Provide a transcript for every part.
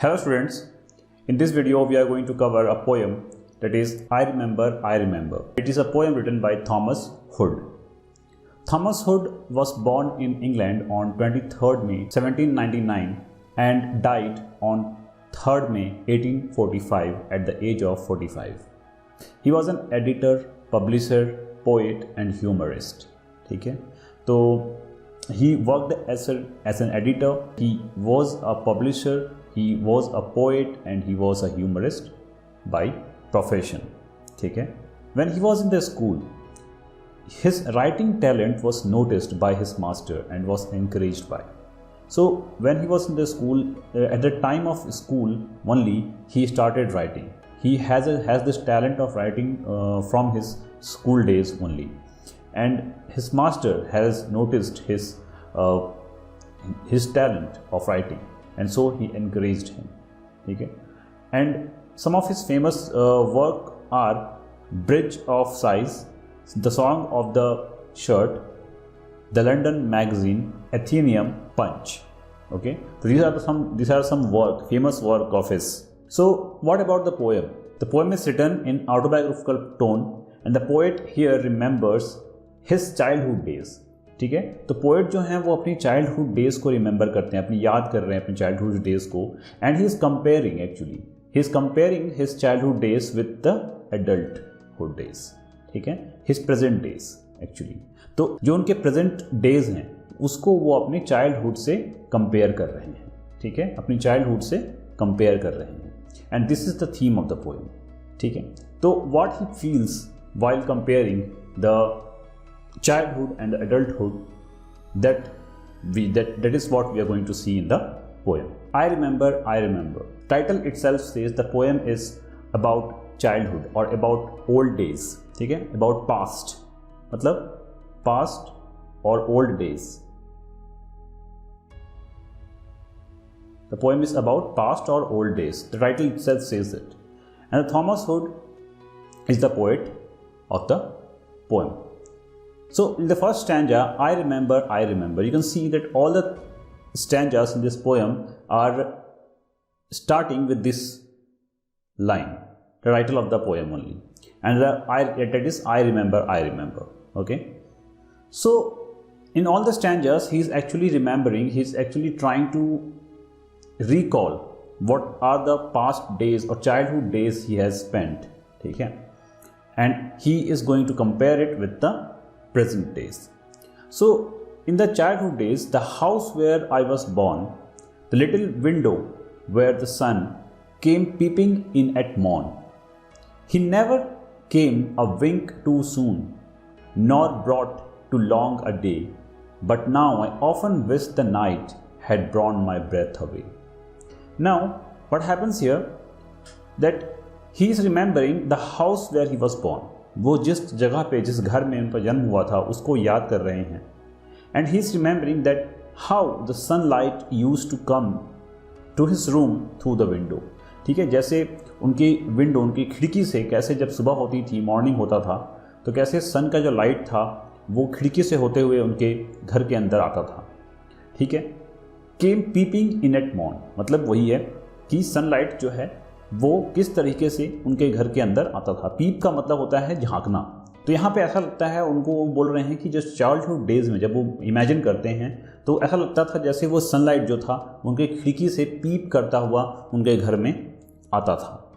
Hello students, in this video we are going to cover a poem that is I Remember, I Remember. It is a poem written by Thomas Hood. Thomas Hood was born in England on 23rd May 1799 and died on 3rd May 1845 at the age of 45. He was an editor, publisher, poet and humorist. ठीक है, तो he worked as an editor, he was a publisher, he was a poet and he was a humorist by profession. ठीक है, when he was in the school, his writing talent was noticed by his master and was encouraged by. So when he was in the school, at the time of school only, he started writing. He has this talent of writing from his school days only, and his master has noticed his talent of writing, and so he encouraged him. Okay? And some of his famous work are Bridge of Sighs, The Song of the Shirt, The London Magazine, Athenaeum, Punch. Okay, so these are some famous work of his. So what about the poem? The poem is written in autobiographical tone, and the poet here remembers his childhood days. ठीक है, तो poet जो हैं वो अपनी childhood days को remember करते हैं, अपनी याद कर रहे हैं अपनी चाइल्डहुड डेज को, and he is comparing his childhood days with the adulthood days. ठीक है, हिज प्रेजेंट डेज एक्चुअली. तो जो उनके प्रेजेंट डेज हैं उसको वो अपने चाइल्डहुड से कंपेयर कर रहे हैं. ठीक है, अपनी चाइल्डहुड से कंपेयर कर रहे हैं, and this is the theme of the poem. ठीक है, तो what he feels while comparing the childhood and adulthood, that is what we are going to see in the poem. I remember, I remember. Title itself says the poem is about childhood or about old days. ठीक है, about past, मतलब past or old days. The poem is about past or old days. The title itself says it. And Thomas Hood is the poet of the poem. So in the first stanza, I remember, you can see that all the stanzas in this poem are starting with this line, the title of the poem only, and that is I remember, I remember. Okay, so in all the stanzas he is actually remembering, he is actually trying to recall what are the past days or childhood days he has spent. ठीक है, and he is going to compare it with the present days. So in the childhood days, the house where I was born, the little window where the sun came peeping in at morn, he never came a wink too soon, nor brought too long a day, but now I often wish the night had drawn my breath away. Now what happens here, that he is remembering the house where he was born. वो जिस जगह पे, जिस घर में उनका जन्म हुआ था उसको याद कर रहे हैं, and he is remembering that how the sunlight used to come to his room through the window. ठीक है, जैसे उनकी विंडो, उनकी खिड़की से कैसे जब सुबह होती थी, मॉर्निंग होता था, तो कैसे सन का जो लाइट था वो खिड़की से होते हुए उनके घर के अंदर आता था. ठीक है, केम पीपिंग इन एट मॉर्न, मतलब वही है कि सनलाइट जो है वो किस तरीके से उनके घर के अंदर आता था. पीप का मतलब होता है झांकना. तो यहाँ पे ऐसा लगता है उनको, वो बोल रहे हैं कि जो चाइल्डहुड डेज में जब वो इमेजिन करते हैं तो ऐसा लगता था जैसे वो सनलाइट जो था उनके खिड़की से पीप करता हुआ उनके घर में आता था.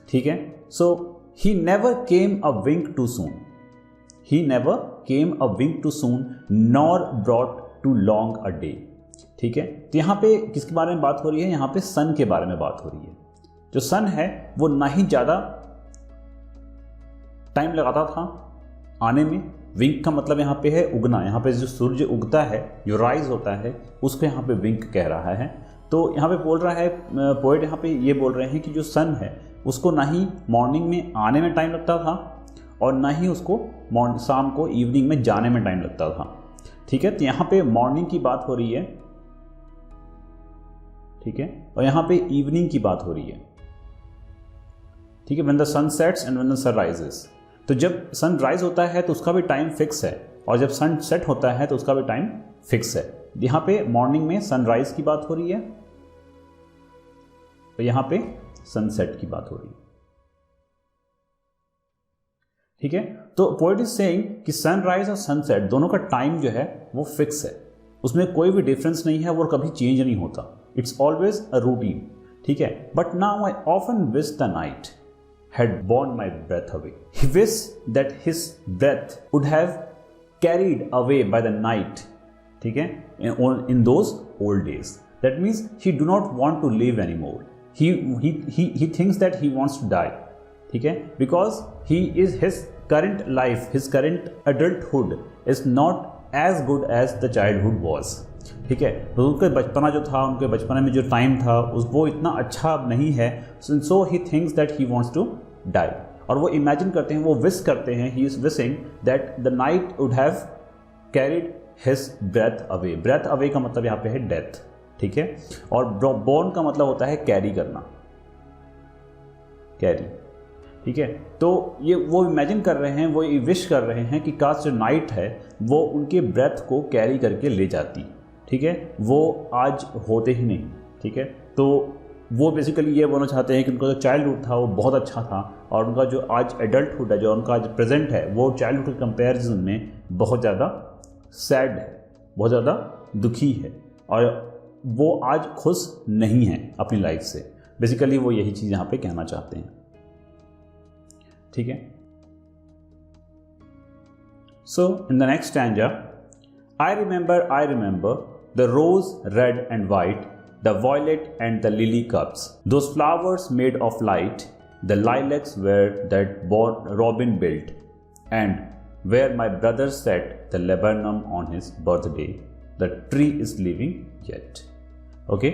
ठीक है, so he never came a wink too soon, he never came a wink too soon nor brought too long a day. ठीक है, तो यहाँ पे किसके बारे में बात हो रही है, यहाँ पे सन के बारे में बात हो रही है. जो सन है वो ना ही ज़्यादा टाइम लगाता था आने में. विंक का मतलब यहाँ पे है उगना, यहाँ पे जो सूर्य उगता है, जो राइज होता है, उसको यहाँ पे विंक कह रहा है. तो यहाँ पे बोल रहा है पोएट, यहाँ पे ये बोल रहे हैं कि जो सन है उसको ना ही मॉर्निंग में आने में टाइम लगता था और ना ही उसको शाम को इवनिंग में जाने में टाइम लगता था. ठीक है, तो यहाँ पे मॉर्निंग की बात हो रही है. ठीक है, और यहाँ पे इवनिंग की बात हो रही है. ठीक है, when the sun sets and when the sun rises. तो जब सन राइज होता है तो उसका भी टाइम फिक्स है, और जब सन सेट होता है तो उसका भी टाइम फिक्स है. यहाँ पे मॉर्निंग में सनराइज की बात हो रही है, तो यहाँ पे सनसेट की बात हो रही है, ठीक है। तो पोएट इज सेइंग कि सनराइज और सनसेट दोनों का टाइम जो है वो फिक्स है, उसमें कोई भी डिफरेंस नहीं है, वो कभी चेंज नहीं होता, इट्स ऑलवेज अ रूटीन, ठीक है। But now I often wish the night had borne my breath away, he wish that his breath would have carried away by the night, ठीक है, in those old days. That means he do not want to live any more, he thinks that he wants to die, ठीक है, because his current life, his current adulthood is not as good as the childhood was, ठीक है। तो उनके बचपना जो था, उनके बचपने में जो टाइम था वो इतना अच्छा अब नहीं है, so he thinks that he wants to die, और वो इमेजिन करते हैं, वो विश करते हैं, he is wishing that the night would have carried his breath away। breath away का मतलब यहाँ पे है डेथ, ठीक है, और बॉर्न का मतलब होता है कैरी करना, कैरी, ठीक है। तो ये वो इमेजिन कर रहे हैं, वो ये विश कर रहे हैं कि काश जो नाइट है वो उनके ब्रेथ को कैरी करके ले जाती, ठीक है, वो आज होते ही नहीं, ठीक है। तो वो बेसिकली ये बोलना चाहते हैं कि उनका जो चाइल्डहुड था वो बहुत अच्छा था, और उनका जो आज एडल्टहुड है, जो उनका आज प्रेजेंट है, वो चाइल्डहुड के कंपेरिजन में बहुत ज़्यादा सैड है, बहुत ज़्यादा दुखी है, और वो आज खुश नहीं है अपनी लाइफ से। बेसिकली वो यही चीज़ यहाँ पे कहना चाहते हैं, ठीक है। So in the next stanza, I remember the rose red and white, the violet and the lily cups, those flowers made of light, the lilacs where that robin built, and where my brother set the laburnum on his birthday, the tree is living yet. Okay,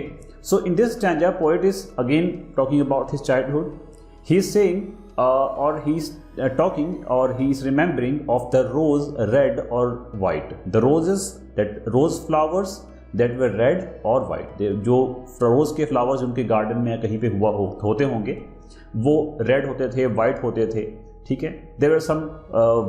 so in this stanza poet is again talking about his childhood. He is saying or he is talking, or he is remembering of the rose red or white, the roses, that rose flowers that were red or white, जो रोज़ के flowers उनके garden में कहीं पे हुआ होते होंगे वो रेड होते थे, वाइट होते थे, ठीक है। There were some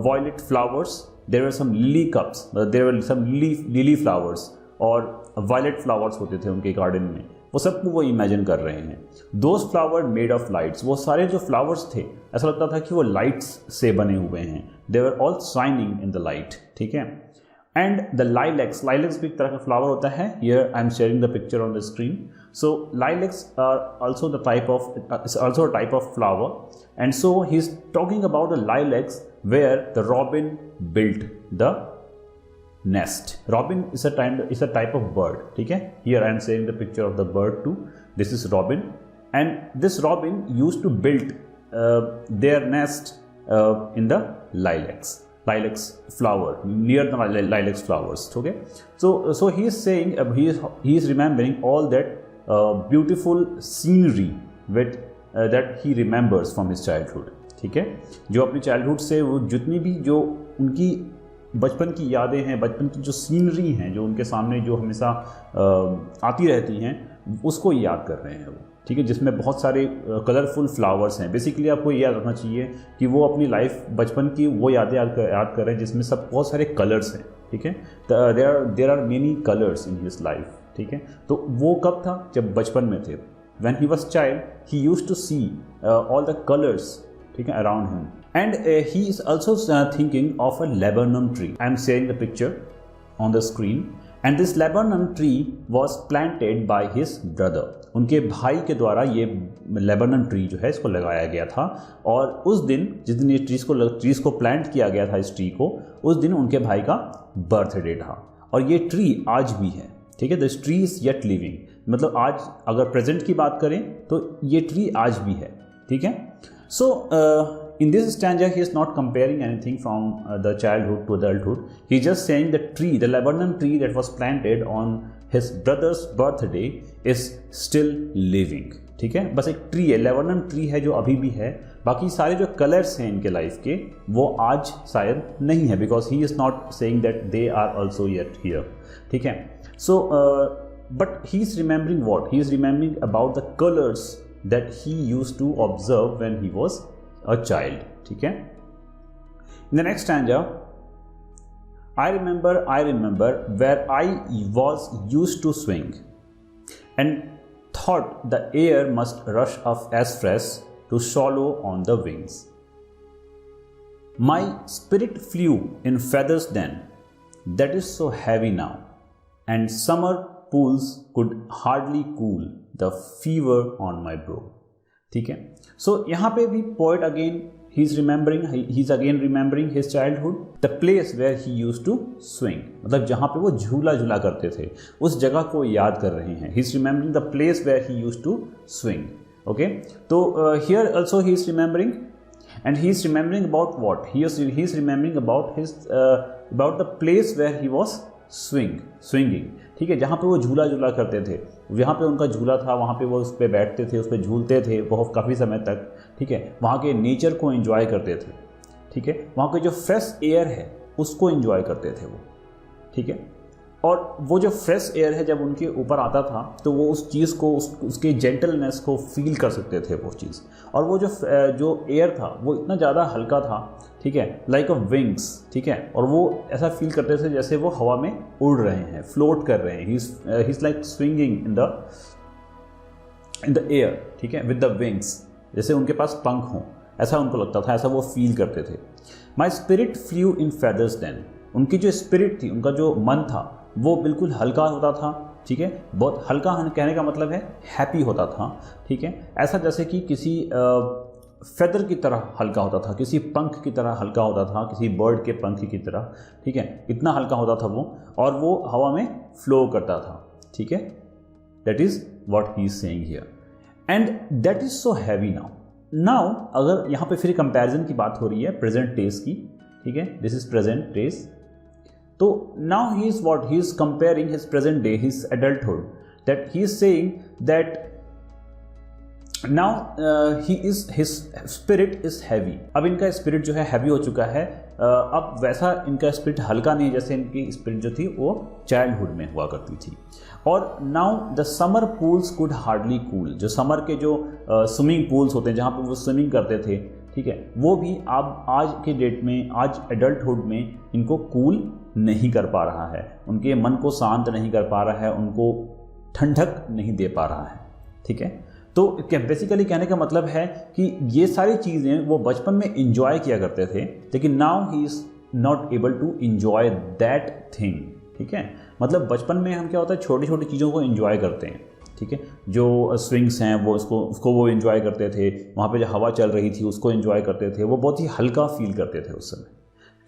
violet flowers, there were some lily cups, there were some lily flowers, और वायलेट फ्लावर्स होते थे उनके गार्डन में, वो सबको वो इमेजिन कर रहे हैं। Those flower made of lights, वो सारे जो फ्लावर्स थे ऐसा लगता था कि वो लाइट्स से बने हुए हैं, they were all shining in the light, ठीक है। एंड द लाइलैक्स, लाइलैक्स भी एक तरह का फ्लावर होता है, here I am sharing the picture on the screen. So lilacs are also the type of, is also a type of flower, and so he is talking about the lilacs where the robin built the nest. Robin is a type of bird, ठीक है। Here I am showing the picture of the bird too. This is robin, and this robin used to build their nest in the lilacs flower, near the lilacs flowers, okay. So he is saying he is remembering all that beautiful scenery with that he remembers from his childhood, ठीक है। जो अपनी childhood से वो जितनी भी जो उनकी बचपन की यादें हैं, बचपन की जो सीनरी हैं, जो उनके सामने जो हमेशा आती रहती हैं, उसको याद कर रहे हैं वो, ठीक है, जिसमें बहुत सारे कलरफुल फ्लावर्स हैं। बेसिकली आपको ये याद रखना चाहिए कि वो अपनी लाइफ बचपन की वो यादें याद कर रहे हैं जिसमें सब बहुत सारे कलर्स हैं, ठीक है। There are many colours in his life, ठीक है। तो वो कब था? जब बचपन में थे। When he was child he used to see all the colours, ठीक है, around him, and he is also thinking of a laburnum tree. I am sharing the picture on the screen, and this laburnum tree was planted by his brother. उनके भाई के द्वारा ये laburnum tree जो है इसको लगाया गया था, और उस दिन जिस दिन ये ट्रीज को प्लांट किया गया था, इस ट्री को, उस दिन उनके भाई का बर्थडे था, और ये ट्री आज भी है, ठीक है। This tree is yet living, मतलब आज अगर प्रेजेंट की बात करें तो ये ट्री आज भी है, ठीक है। सो in this stanza he is not comparing anything from the childhood to adulthood. He is just saying the tree, the laburnum tree that was planted on his brother's birthday is still living, ठीक है। बस एक tree है, laburnum tree है जो अभी भी है, बाकी सारे जो कलर्स हैं इनके लाइफ के वो आज शायद नहीं है, because he is not saying that they are also yet here, ठीक है। So but he is remembering what? He is remembering about the colors that he used to observe when he was a child, ठीक है। In the next stanza, I remember where I was used to swing and thought the air must rush up as fresh to swallow on the wings. My spirit flew in feathers then, that is so heavy now, and summer pools could hardly cool the fever on my brow. ठीक है, सो यहाँ पे भी poet again he is again remembering his childhood, the place where he used to swing, मतलब जहाँ पे वो झूला झूला करते थे उस जगह को याद कर रहे हैं. he is remembering the place where he used to swing. Okay, तो here also he is remembering, and he is remembering about what? He is remembering about his about the place where he was swinging. ठीक है, जहाँ पे वो झूला झूला करते थे, यहाँ पे उनका झूला था, वहाँ पे वो उस पर बैठते थे, उस पर झूलते थे बहुत काफ़ी समय तक. ठीक है, वहाँ के नेचर को एंजॉय करते थे. ठीक है, वहाँ के जो फ्रेश एयर है उसको एंजॉय करते थे वो. ठीक है, और वो जो फ्रेश एयर है जब उनके ऊपर आता था तो वो उस चीज़ को उसके जेंटलनेस को फील कर सकते थे वो चीज़. और वो जो एयर था वो इतना ज़्यादा हल्का था. ठीक है, लाइक अ विंग्स. ठीक है, और वो ऐसा फील करते थे जैसे वो हवा में उड़ रहे हैं, फ्लोट कर रहे हैं. He is like swinging in the air. ठीक है, विद द विंग्स, जैसे उनके पास पंख हों, ऐसा उनको लगता था, ऐसा वो फील करते थे. My spirit flew in feathers then, उनकी जो स्पिरिट थी, उनका जो मन था वो बिल्कुल हल्का होता था. ठीक है, बहुत हल्का कहने का मतलब है हैप्पी होता था. ठीक है, ऐसा जैसे कि किसी फेदर की तरह हल्का होता था, किसी पंख की तरह हल्का होता था, किसी बर्ड के पंख की तरह. ठीक है, इतना हल्का होता था वो, और वो हवा में फ्लो करता था. ठीक है, that is what he is saying here, and that is so heavy now. अगर यहाँ पे फिर कंपैरिजन की बात हो रही है प्रेजेंट टेस की. ठीक है, दिस इज प्रेजेंट टेस. तो now he is what he is comparing his present day, his adulthood, that he is saying that now his spirit is heavy. अब इनका स्पिरिट जो है हैवी हो चुका है. अब वैसा इनका स्पिरिट हल्का नहीं, जैसे इनकी स्पिरिट जो थी वो चाइल्डहुड में हुआ करती थी. और now the summer pools could hardly cool, जो समर के जो स्विमिंग पूल्स होते हैं जहाँ पर वो स्विमिंग करते थे, ठीक है, वो भी अब आज के डेट में, आज एडल्टहुड में इनको कूल नहीं कर पा रहा है, उनके मन को शांत नहीं कर पा रहा है, उनको ठंडक नहीं दे पा रहा है. ठीक है, तो बेसिकली कहने का मतलब है कि ये सारी चीज़ें वो बचपन में इंजॉय किया करते थे, लेकिन now he is not able to enjoy that thing. ठीक है, मतलब बचपन में हम क्या होता है, छोटी छोटी चीज़ों को इंजॉय करते हैं. ठीक है, जो स्विंग्स हैं वो उसको वो इंजॉय करते थे, वहाँ पे जो हवा चल रही थी उसको इंजॉय करते थे, वो बहुत ही हल्का फील करते थे उस समय.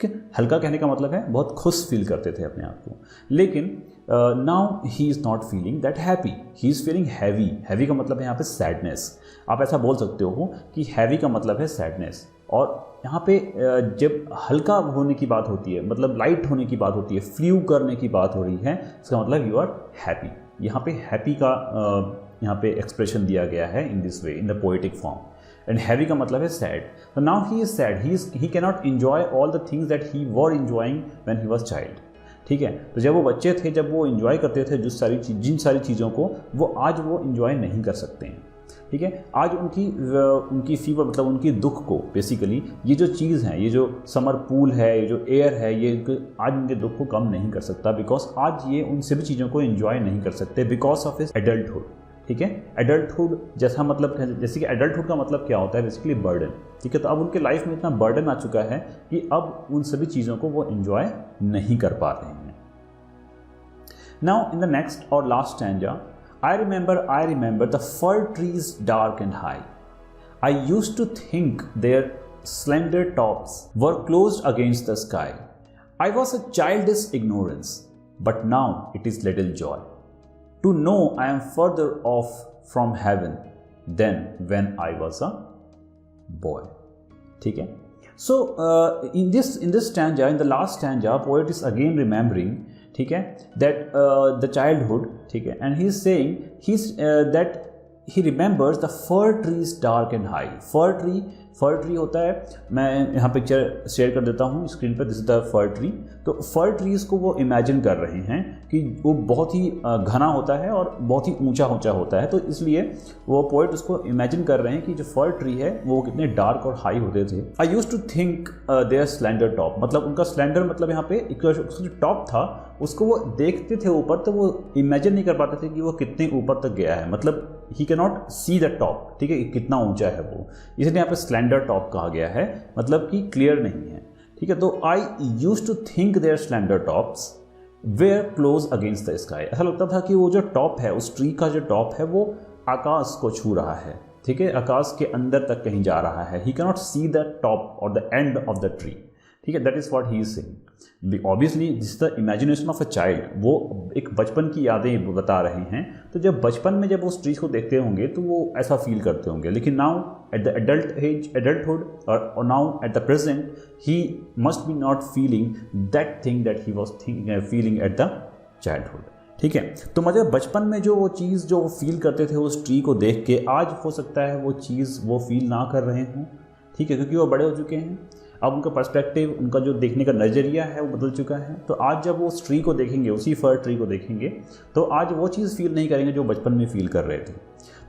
ठीक है, हल्का कहने का मतलब है बहुत खुश फील करते थे अपने आप को. लेकिन now he is not feeling that happy, he is feeling heavy. Heavy का मतलब है यहाँ पे सैडनेस. आप ऐसा बोल सकते हो कि हैवी का मतलब है सैडनेस. और यहाँ पे जब हल्का होने की बात होती है, मतलब लाइट होने की बात होती है, फ्लू करने की बात हो रही है, इसका मतलब यू आर हैप्पी. यहाँ पे हैप्पी का यहाँ पे एक्सप्रेशन दिया गया है इन this way, in the poetic form. And heavy का मतलब है सैड. तो now he is sad, he can not enjoy all the things that he were enjoying when he was child. ठीक है, तो जब वो बच्चे थे, जब वो एंजॉय करते थे जिन सारी चीज़ों को, वो आज वो एंजॉय नहीं कर सकते हैं. ठीक है, आज उनकी फीवर, मतलब उनकी दुख को, बेसिकली ये जो चीज़ है, ये जो समर पूल है, ये जो एयर है, ये आज उनके दुख को कम नहीं कर सकता, बिकॉज आज ये उन सभी चीज़ों को एंजॉय नहीं कर सकते बिकॉज ऑफ हिज एडल्टहुड. ठीक है, एडल्टहुड जैसा मतलब, जैसे कि एडल्टहुड का मतलब क्या होता है, बेसिकली बर्डन. ठीक है, तो अब उनके लाइफ में इतना बर्डन आ चुका है कि अब उन सभी चीज़ों को वो एंजॉय नहीं कर पा रहे हैं. नाउ इन द नेक्स्ट और last stanza, I remember the fir trees dark and high. I used to think their slender tops were closed against the sky. I was a childish ignorance, but now it is little joy to know I am further off from heaven than when I was a boy. ठीक है, so in this stanza, in the last stanza, poet is again remembering, ठीक है, that the childhood. ठीक है, and he is saying that he remembers the fir trees dark and high. Fir tree होता है, मैं यहाँ पिक्चर शेयर कर देता हूँ स्क्रीन पर. This is the for tree. तो फर ट्रीज़ को वो इमेजिन कर रहे हैं कि वो बहुत ही घना होता है और बहुत ही ऊंचा होता है, तो इसलिए वो पोएट उसको इमेजिन कर रहे हैं कि जो फर ट्री है वो कितने डार्क और हाई होते थे. I used to think their slender top, मतलब उनका स्लेंडर मतलब यहाँ पे जो टॉप था उसको वो देखते थे ऊपर, तो वो इमेजिन नहीं कर पाते थे कि वो कितने ऊपर तक गया है. मतलब ही can not see the top, ठीक है, कितना ऊंचा है वो, इसलिए यहाँ पे स्लैंडर टॉप कहा गया है, मतलब कि क्लियर नहीं है, ठीक है। तो I used to think their slender tops were close against the sky, ऐसा लगता था कि वो जो टॉप है, उस ट्री का जो टॉप है वो आकाश को छू रहा है, ठीक है, आकाश के अंदर तक कहीं जा रहा है। He can not see the top और the end of the tree, ठीक है, that is what he is saying. Obviously this the imagination of a child, वो एक बचपन की यादें बता रहे हैं। तो जब बचपन में जब उस ट्रीज को देखते होंगे तो वो ऐसा फील करते होंगे, लेकिन नाउ एट द एडल्टहुड और now at the present he must be not feeling that thing that he was feeling at the childhood, ठीक है। तो मतलब बचपन में जो वो चीज़ जो फील करते थे उस ट्री को देख के, आज हो सकता है वो चीज़ वो फील ना कर रहे हों, ठीक है, क्योंकि वो बड़े हो चुके हैं। अब उनका पर्सपेक्टिव, उनका जो देखने का नज़रिया है वो बदल चुका है। तो आज जब वो उस ट्री को देखेंगे, उसी फर ट्री को देखेंगे, तो आज वो चीज़ फील नहीं करेंगे जो बचपन में फील कर रहे थे।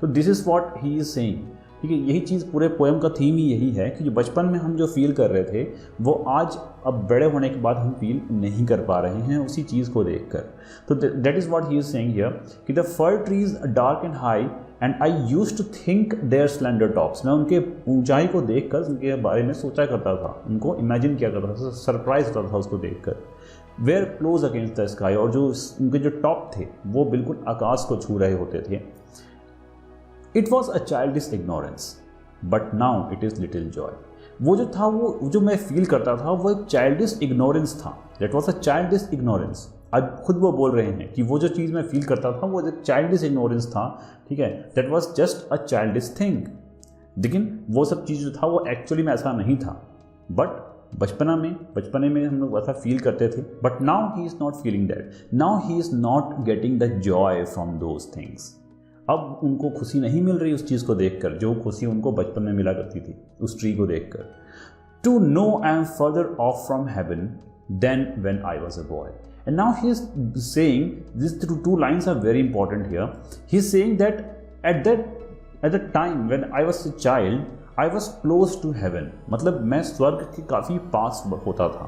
तो this is what he is saying, ठीक है। यही चीज़ पूरे पोएम का थीम ही यही है कि जो बचपन में हम जो फील कर रहे थे वो आज अब बड़े होने के बाद हम फील नहीं कर पा रहे हैं उसी चीज़ को देखकर। तो that is what he is saying here कि the fir trees dark and high and I used to think their slender tops, मैं उनके ऊंचाई को देखकर उनके बारे में सोचा करता था, उनको इमेजिन किया करता था, सरप्राइज होता था उसको देखकर। Were close against the sky, और जो उनके जो टॉप थे वो बिल्कुल आकाश को छू रहे होते थे। It was a childish ignorance but now it is little Joy, वो जो था वो जो मैं फील करता था वो एक चाइल्डिश इग्नोरेंस था। That was a childish ignorance. आज खुद वो बोल रहे हैं कि वो जो चीज़ मैं फील करता था वो एक चाइल्डिश इग्नोरेंस था, ठीक है, that was just a childish thing. लेकिन वो सब चीज़ जो था वो एक्चुअली में ऐसा नहीं था, बट बचपने में हम लोग ऐसा फील करते थे। But now he is not feeling that, now he is not getting the Joy from those things. अब उनको खुशी नहीं मिल रही उस चीज़ को देखकर जो खुशी उनको बचपन में मिला करती थी उस ट्री को देखकर। To know I am further off from heaven than when I was a boy. And now he is saying, these two lines are very important here. He is saying that at the time when I was a child, I was close to heaven. मतलब मैं स्वर्ग के काफ़ी पास होता था,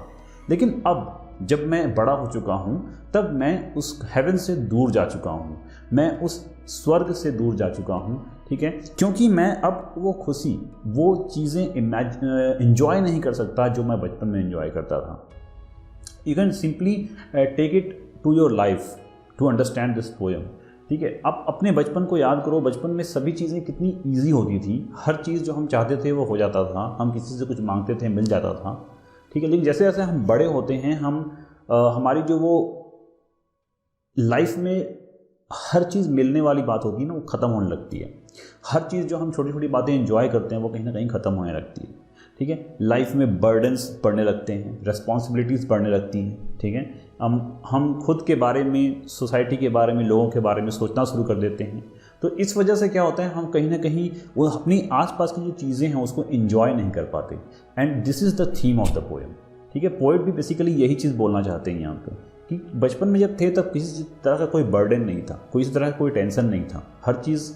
लेकिन अब जब मैं बड़ा हो चुका हूँ तब मैं उस हेवन से दूर जा चुका हूँ, मैं उस स्वर्ग से दूर जा चुका हूँ, ठीक है, क्योंकि मैं अब वो खुशी, वो चीज़ें इंजॉय नहीं कर सकता जो मैं बचपन में इंजॉय करता था। You can simply take it to your life to understand this poem, ठीक है। आप अपने बचपन को याद करो, बचपन में सभी चीज़ें कितनी ईजी होती थी, हर चीज़ जो हम चाहते थे वो हो जाता था, हम किसी से कुछ मांगते थे मिल जाता था, ठीक है। लेकिन जैसे जैसे हम बड़े होते हैं हम हमारी जो वो लाइफ में हर चीज़ मिलने वाली बात होती है ना वो ख़त्म होने लगती है। हर चीज़ जो हम छोटी छोटी बातें एंजॉय करते हैं वो कहीं ना कहीं ख़त्म होने लगती है, ठीक है। लाइफ में बर्डन्स बढ़ने लगते हैं, रेस्पॉन्सिबिलिटीज़ बढ़ने लगती हैं, ठीक है। हम खुद के बारे में, सोसाइटी के बारे में, लोगों के बारे में सोचना शुरू कर देते हैं। तो इस वजह से क्या होता है, हम कहीं ना कहीं वो अपनी आसपास की जो चीज़ें हैं उसको एंजॉय नहीं कर पाते। And this is the theme of the poem, ठीक है। पोएट भी बेसिकली यही चीज़ बोलना चाहते हैं यहाँ पे कि बचपन में जब थे तब किसी तरह का कोई बर्डन नहीं था, किसी तरह का कोई टेंशन नहीं था, हर चीज़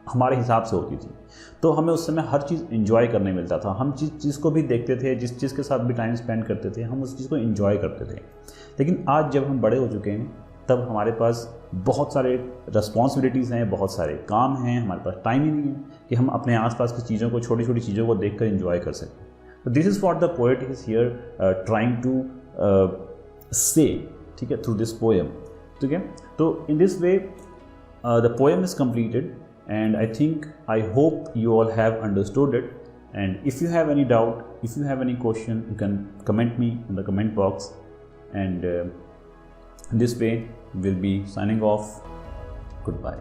हमारे हिसाब से होती थी, तो हमें उस समय हर चीज़ एंजॉय करने मिलता था। हम जिस चीज़ को भी देखते थे, जिस चीज़ के साथ भी टाइम स्पेंड करते थे, हम उस चीज़ को एंजॉय करते थे। लेकिन आज जब हम बड़े हो चुके हैं तब हमारे पास बहुत सारे रिस्पॉन्सिबिलिटीज़ हैं, बहुत सारे काम हैं, हमारे पास टाइम ही नहीं है कि हम अपने आसपास की चीज़ों को, छोटी छोटी चीज़ों को देखकर एंजॉय कर सकें। तो this is what the poet is here trying to say, ठीक है, थ्रू दिस पोएम, ठीक है। तो in this way the poem is completed. And I think, I hope you all have understood it. And if you have any doubt, if you have any question, you can comment me in the comment box. And this way, we'll be signing off. Goodbye.